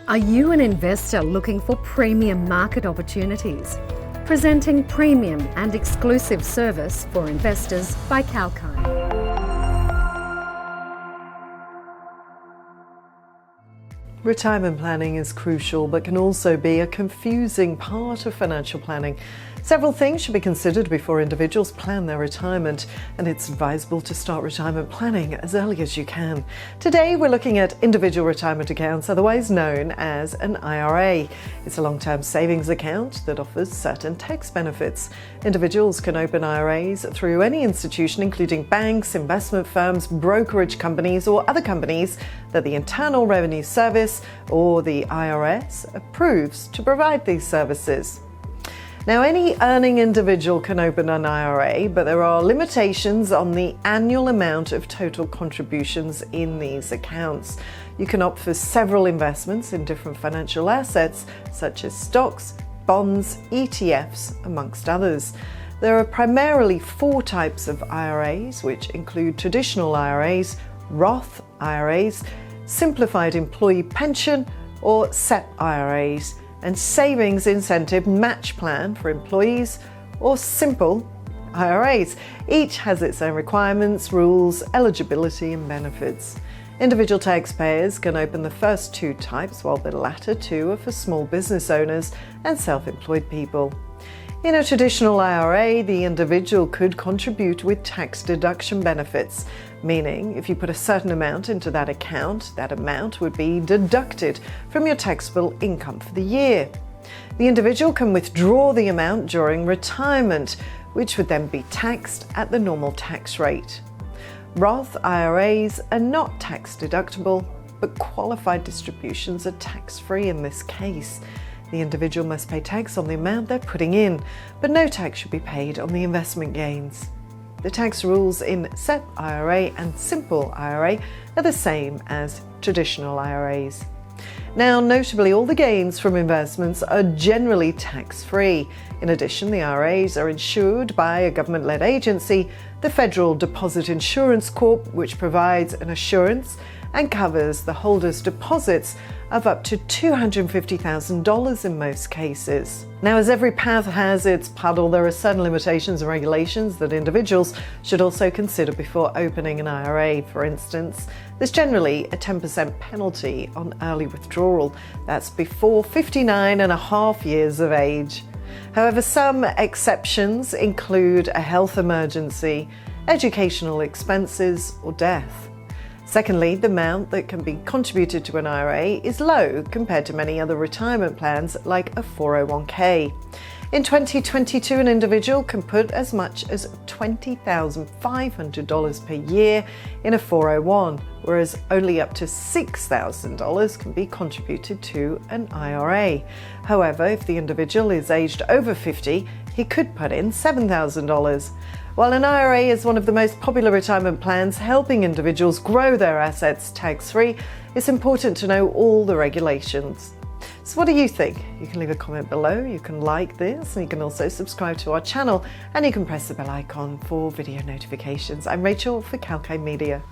Are you an investor looking for premium market opportunities? Presenting premium and exclusive service for investors by Kalkine. Retirement planning is crucial but can also be a confusing part of financial planning. Several things should be considered before individuals plan their retirement, and it's advisable to start retirement planning as early as you can. Today we're looking at individual retirement accounts, otherwise known as an IRA. It's a long-term savings account that offers certain tax benefits. Individuals can open IRAs through any institution, including banks, investment firms, brokerage companies, or other companies that the Internal Revenue Service or the IRS approves to provide these services. Now, any earning individual can open an IRA, but there are limitations on the annual amount of total contributions in these accounts. You can opt for several investments in different financial assets, such as stocks, bonds, ETFs, amongst others. There are primarily 4 types of IRAs, which include traditional IRAs, Roth IRAs, simplified employee pension, or SEP IRAs, and savings incentive match plan for employees, or simple IRAs. Each has its own requirements, rules, eligibility and benefits. Individual taxpayers can open the first 2 types, while the latter 2 are for small business owners and self-employed people. In a traditional IRA, the individual could contribute with tax deduction benefits, meaning if you put a certain amount into that account, that amount would be deducted from your taxable income for the year. The individual can withdraw the amount during retirement, which would then be taxed at the normal tax rate. Roth IRAs are not tax deductible, but qualified distributions are tax-free in this case. The individual must pay tax on the amount they're putting in, but no tax should be paid on the investment gains. The tax rules in SEP IRA and Simple IRA are the same as traditional IRAs. Now, notably, all the gains from investments are generally tax-free. In addition, the IRAs are insured by a government-led agency, the Federal Deposit Insurance Corp, which provides an assurance and covers the holder's deposits of up to $250,000 in most cases. Now, as every path has its puddle, there are certain limitations and regulations that individuals should also consider before opening an IRA. For instance, there's generally a 10% penalty on early withdrawal. That's before 59.5 years of age. However, some exceptions include a health emergency, educational expenses, or death. Secondly, the amount that can be contributed to an IRA is low compared to many other retirement plans like a 401k. In 2022, an individual can put as much as $20,500 per year in a 401, whereas only up to $6,000 can be contributed to an IRA. However, if the individual is aged over 50, he could put in $7,000. While an IRA is one of the most popular retirement plans helping individuals grow their assets tax-free, it's important to know all the regulations. So what do you think? You can leave a comment below, you can like this, and you can also subscribe to our channel, and you can press the bell icon for video notifications. I'm Rachel for Kalkine Media.